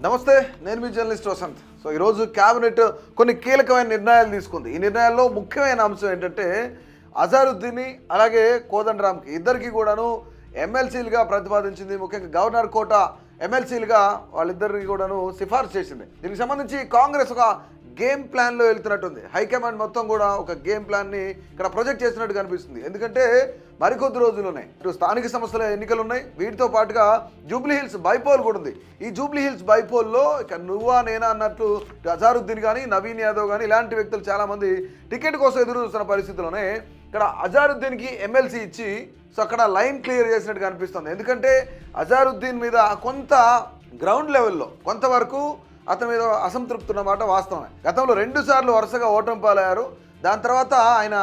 నమస్తే, నేను మీ journalist Vasant. So ఈరోజు క్యాబినెట్ కొన్ని కీలకమైన నిర్ణయాలు తీసుకుంది. ఈ నిర్ణయాల్లో ముఖ్యమైన అంశం ఏంటంటే అజారుద్దీన్ అలాగే కోదండరామ్కి ఇద్దరికి కూడాను ఎమ్మెల్సీలుగా ప్రతిపాదించింది. ముఖ్యంగా గవర్నర్ కోట ఎమ్మెల్సీలుగా వాళ్ళిద్దరికి కూడాను సిఫార్సు చేసింది. దీనికి సంబంధించి కాంగ్రెస్ ఒక గేమ్ ప్లాన్లో వెళ్తున్నట్టుంది. హైకమాండ్ మొత్తం కూడా ఒక గేమ్ ప్లాన్ని ఇక్కడ ప్రొజెక్ట్ చేసినట్టు కనిపిస్తుంది. ఎందుకంటే మరికొద్ది రోజులు ఉన్నాయి, ఇటు స్థానిక సంస్థల ఎన్నికలు ఉన్నాయి, వీటితో పాటుగా జూబ్లీ హిల్స్ బైపోల్ కూడా ఉంది. ఈ జూబ్లీ హిల్స్ బైపోల్లో ఇక నువ్వా నేనా అన్నట్లు అజారుద్దీన్ కానీ నవీన్ యాదవ్ కానీ ఇలాంటి వ్యక్తులు చాలామంది టికెట్ కోసం ఎదురు చూస్తున్న పరిస్థితుల్లోనే ఇక్కడ అజారుద్దీన్కి ఎమ్మెల్సీ ఇచ్చి సో అక్కడ లైన్ క్లియర్ చేసినట్టు కనిపిస్తుంది. ఎందుకంటే అజారుద్దీన్ మీద కొంత గ్రౌండ్ లెవెల్లో కొంతవరకు అతని మీద అసంతృప్తి ఉన్నమాట వాస్తవమే. గతంలో 2 సార్లు వరుసగా ఓటమి పాలయ్యారు. దాని తర్వాత ఆయన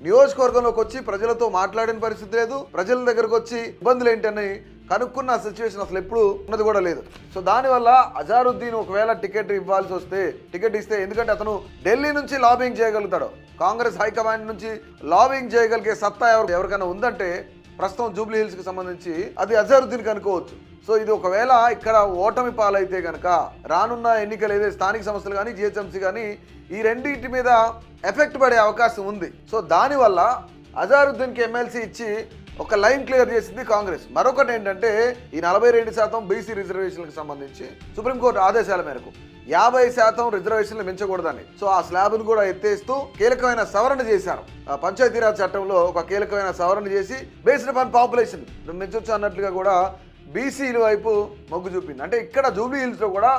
నియోజకవర్గంలోకి వచ్చి ప్రజలతో మాట్లాడిన పరిస్థితి లేదు, ప్రజల దగ్గరకు వచ్చి ఇబ్బందులు ఏంటని కనుక్కున్న సిచ్యువేషన్ అసలు ఎప్పుడు ఉన్నది కూడా లేదు. సో దానివల్ల అజారుద్దీన్ ఒకవేళ టికెట్ ఇవ్వాల్సి వస్తే టికెట్ ఇస్తే, ఎందుకంటే అతను ఢిల్లీ నుంచి లాబింగ్ చేయగలుగుతాడు, కాంగ్రెస్ హైకమాండ్ నుంచి లాబింగ్ చేయగలిగే సత్తా ఎవరికైనా ఉందంటే ప్రస్తుతం జూబ్లీ హిల్స్కి సంబంధించి అది అజారుద్దీన్కి అనుకోవచ్చు. సో ఇది ఒకవేళ ఇక్కడ ఓటమి పాలైతే కనుక రానున్న ఎన్నికలు ఏదైతే స్థానిక సంస్థలు కానీ జిహెచ్ఎంసీ కానీ ఈ రెండింటి మీద ఎఫెక్ట్ పడే అవకాశం ఉంది. సో దానివల్ల అజారుద్దీన్కి ఎమ్మెల్సీ ఇచ్చి ఒక లైన్ క్లియర్ చేసింది కాంగ్రెస్. మరొకటి ఏంటంటే ఈ 42% బీసీ రిజర్వేషన్లకు సంబంధించి సుప్రీంకోర్టు ఆదేశాల మేరకు 50% రిజర్వేషన్లు మించకూడదని, సో ఆ స్లాబ్ను కూడా ఎత్తేస్తూ కీలకమైన సవరణ చేశారు. పంచాయతీరాజ్ చట్టంలో ఒక కీలకమైన సవరణ చేసి బేస్డ్ ఆన్ పాపులేషన్ మించొచ్చు అన్నట్లుగా కూడా బీసీల వైపు మొగ్గు చూపింది. అంటే ఇక్కడ జూబ్లీ హిల్స్లో కూడా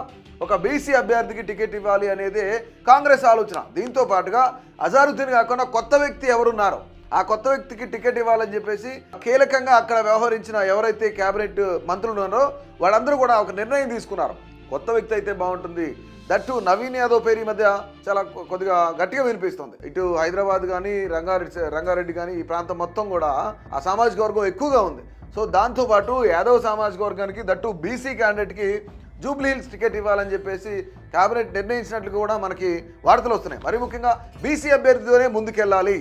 ఒక బీసీ అభ్యర్థికి టికెట్ ఇవ్వాలి అనేది కాంగ్రెస్ ఆలోచన. దీంతో పాటుగా అజారుద్దీన్ కాకుండా కొత్త వ్యక్తి ఎవరున్నారో ఆ కొత్త వ్యక్తికి టికెట్ ఇవ్వాలని చెప్పేసి కీలకంగా అక్కడ వ్యవహరించిన ఎవరైతే కేబినెట్ మంత్రులు ఉన్నారో వాళ్ళందరూ కూడా ఒక నిర్ణయం తీసుకున్నారు. కొత్త వ్యక్తి అయితే బాగుంటుంది, దట్టు నవీన్ యాదవ్ పేరు ఈ మధ్య చాలా కొద్దిగా గట్టిగా వినిపిస్తుంది. ఇటు హైదరాబాద్ కానీ రంగారెడ్డి కానీ ఈ ప్రాంతం మొత్తం కూడా ఆ సామాజిక వర్గం ఎక్కువగా ఉంది. సో దాంతోపాటు యాదవ్ సామాజిక వర్గానికి దట్టు బీసీ క్యాండిడేట్కి జూబ్లీ హిల్స్ టికెట్ ఇవ్వాలని చెప్పేసి కేబినెట్ నిర్ణయించినట్లు కూడా మనకి వార్తలు వస్తున్నాయి. మరి ముఖ్యంగా బీసీ అభ్యర్థితోనే ముందుకెళ్ళాలి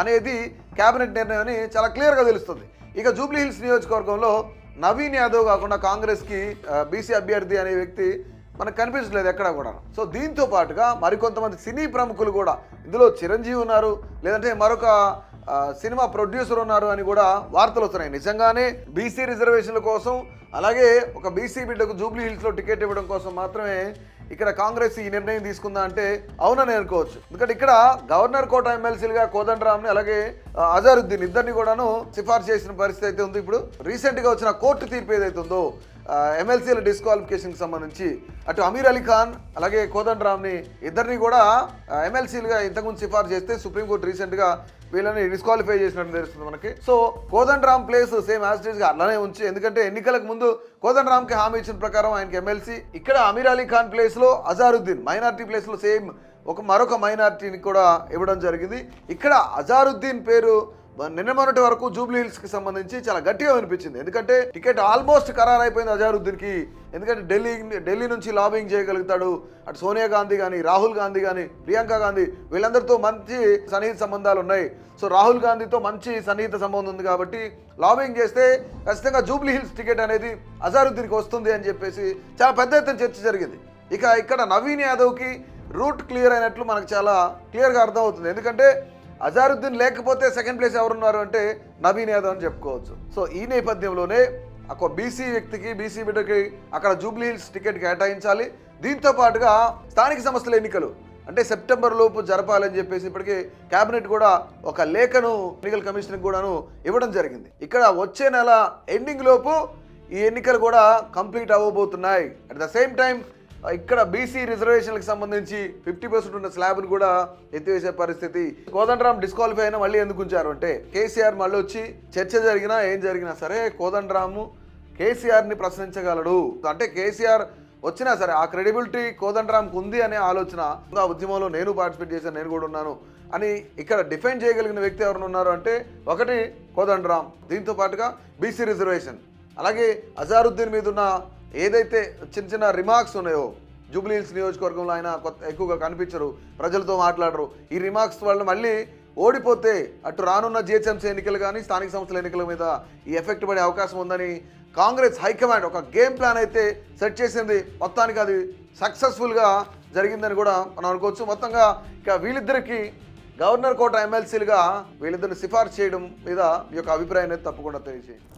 అనేది కేబినెట్ నిర్ణయం అని చాలా క్లియర్గా తెలుస్తుంది. ఇక జూబ్లీ హిల్స్ నియోజకవర్గంలో నవీన్ యాదవ్ కాకుండా కాంగ్రెస్కి బీసీ అభ్యర్థి అనే వ్యక్తి మనకు కనిపించలేదు ఎక్కడ కూడా. సో దీంతో పాటుగా మరికొంతమంది సినీ ప్రముఖులు కూడా, ఇందులో చిరంజీవి ఉన్నారు, లేదంటే మరొక సినిమా ప్రొడ్యూసర్ ఉన్నారు అని కూడా వార్తలు వస్తున్నాయి. నిజంగానే బీసీ రిజర్వేషన్ల కోసం అలాగే ఒక బీసీ బిడ్డకు జూబ్లీ హిల్స్లో టికెట్ ఇవ్వడం కోసం మాత్రమే ఇక్కడ కాంగ్రెస్ ఈ నిర్ణయం తీసుకుందా అంటే అవునని అనుకోవచ్చు. ఎందుకంటే ఇక్కడ గవర్నర్ కోట ఎమ్మెల్సీలుగా కోదండరామ్ని అలాగే అజారుద్దీన్ ఇద్దరిని కూడాను సిఫార్సు చేసిన పరిస్థితి అయితే ఉంది. ఇప్పుడు రీసెంట్గా వచ్చిన కోర్టు తీర్పు ఏదైతే ఉందో ఎమ్మెల్సీల డిస్క్వాలిఫికేషన్కి సంబంధించి అటు అమీర్ అలీ ఖాన్ అలాగే కోదండరామ్ని ఇద్దరిని కూడా ఎమ్మెల్సీలుగా ఇంతకుముందు సిఫార్సు చేస్తే సుప్రీంకోర్టు రీసెంట్గా వీళ్ళని డిస్క్వాలిఫై చేసినట్టు తెలుస్తుంది మనకి. So Kodandaram place same as it ఈస్గా అలానే ఉంచి, ఎందుకంటే ఎన్నికలకు ముందు కోదండరామ్కి హామీ ఇచ్చిన ప్రకారం ఆయనకి ఎమ్మెల్సీ, ఇక్కడ అమీర్ అలీ ఖాన్ ప్లేస్లో అజారుద్దీన్ మైనార్టీ ప్లేస్లో సేమ్ మరొక మైనార్టీని కూడా ఇవ్వడం జరిగింది. ఇక్కడ అజారుద్దీన్ పేరు నిన్న మొన్నటి వరకు జూబ్లీ హిల్స్కి సంబంధించి చాలా గట్టిగా వినిపించింది. ఎందుకంటే టికెట్ ఆల్మోస్ట్ ఖరారు అయిపోయింది అజారుద్దీన్కి. ఎందుకంటే ఢిల్లీ నుంచి లాబింగ్ చేయగలుగుతాడు. అటు సోనియా గాంధీ కానీ, రాహుల్ గాంధీ కానీ, ప్రియాంక గాంధీ వీళ్ళందరితో మంచి సన్నిహిత సంబంధాలు ఉన్నాయి. సో రాహుల్ గాంధీతో మంచి సన్నిహిత సంబంధం ఉంది కాబట్టి లాబింగ్ చేస్తే ఖచ్చితంగా జూబ్లీ హిల్స్ టికెట్ అనేది అజారుద్దీన్కి వస్తుంది అని చెప్పేసి చాలా పెద్ద ఎత్తున చర్చ జరిగింది. ఇక ఇక్కడ నవీన్ యాదవ్కి రూట్ క్లియర్ అయినట్లు మనకు చాలా క్లియర్గా అర్థమవుతుంది. ఎందుకంటే అజారుద్దీన్ లేకపోతే సెకండ్ ప్లేస్ ఎవరున్నారు అంటే నవీన్ యాదవ్ అని చెప్పుకోవచ్చు. సో ఈ నేపథ్యంలోనే ఒక బీసీ వ్యక్తికి, బీసీ బిడ్డకి అక్కడ జూబ్లీ హిల్స్ టికెట్ కేటాయించాలి. దీంతో పాటుగా స్థానిక సంస్థల ఎన్నికలు అంటే సెప్టెంబర్ లోపు జరపాలని చెప్పేసి ఇప్పటికీ కేబినెట్ కూడా ఒక లేఖను ఎన్నికల కమిషన్కి కూడాను ఇవ్వడం జరిగింది. ఇక్కడ వచ్చే నెల ఎండింగ్ లోపు ఈ ఎన్నికలు కూడా కంప్లీట్ అవ్వబోతున్నాయి. అట్ ద సేమ్ టైం ఇక్కడ బీసీ రిజర్వేషన్లకు సంబంధించి 50% ఉన్న స్లాబ్ను కూడా ఎత్తివేసే పరిస్థితి. కోదండరామ్ డిస్క్వాలిఫై అయినా మళ్ళీ ఎందుకు ఉంచారు అంటే కేసీఆర్ మళ్ళీ వచ్చి చర్చ జరిగినా ఏం జరిగినా సరే కోదండరాము కేసీఆర్ని ప్రశ్నించగలడు. అంటే కేసీఆర్ వచ్చినా సరే ఆ క్రెడిబిలిటీ కోదండరామ్కి ఉంది అనే ఆలోచన, ఆ ఉద్యమంలో నేను పార్టిసిపేట్ చేశాను, నేను కూడా ఉన్నాను అని ఇక్కడ డిఫైన్ చేయగలిగిన వ్యక్తి ఎవరు ఉన్నారు అంటే ఒకటి కోదండరామ్, దీంతో పాటుగా బీసీ రిజర్వేషన్, అలాగే అజారుద్దీన్ మీద ఉన్న ఏదైతే చిన్న చిన్న రిమార్క్స్ ఉన్నాయో, జూబ్లీ హిల్స్ నియోజకవర్గంలో ఆయన ఎక్కువగా కనిపించరు, ప్రజలతో మాట్లాడరు, ఈ రిమార్క్స్ వల్ల మళ్ళీ ఓడిపోతే అటు రానున్న జిహెచ్ఎంసీ ఎన్నికలు కానీ స్థానిక సంస్థల ఎన్నికల మీద ఈ ఎఫెక్ట్ పడే అవకాశం ఉందని కాంగ్రెస్ హైకమాండ్ ఒక గేమ్ ప్లాన్ అయితే సెట్ చేసింది. మొత్తానికి అది సక్సెస్ఫుల్గా జరిగిందని కూడా మనం అనుకోవచ్చు. మొత్తంగా ఇక వీళ్ళిద్దరికి గవర్నర్ కోట ఎమ్మెల్సీలుగా వీళ్ళిద్దరిని సిఫార్సు చేయడం మీద మీ యొక్క అభిప్రాయాన్ని తప్పకుండా తెలియజేయండి.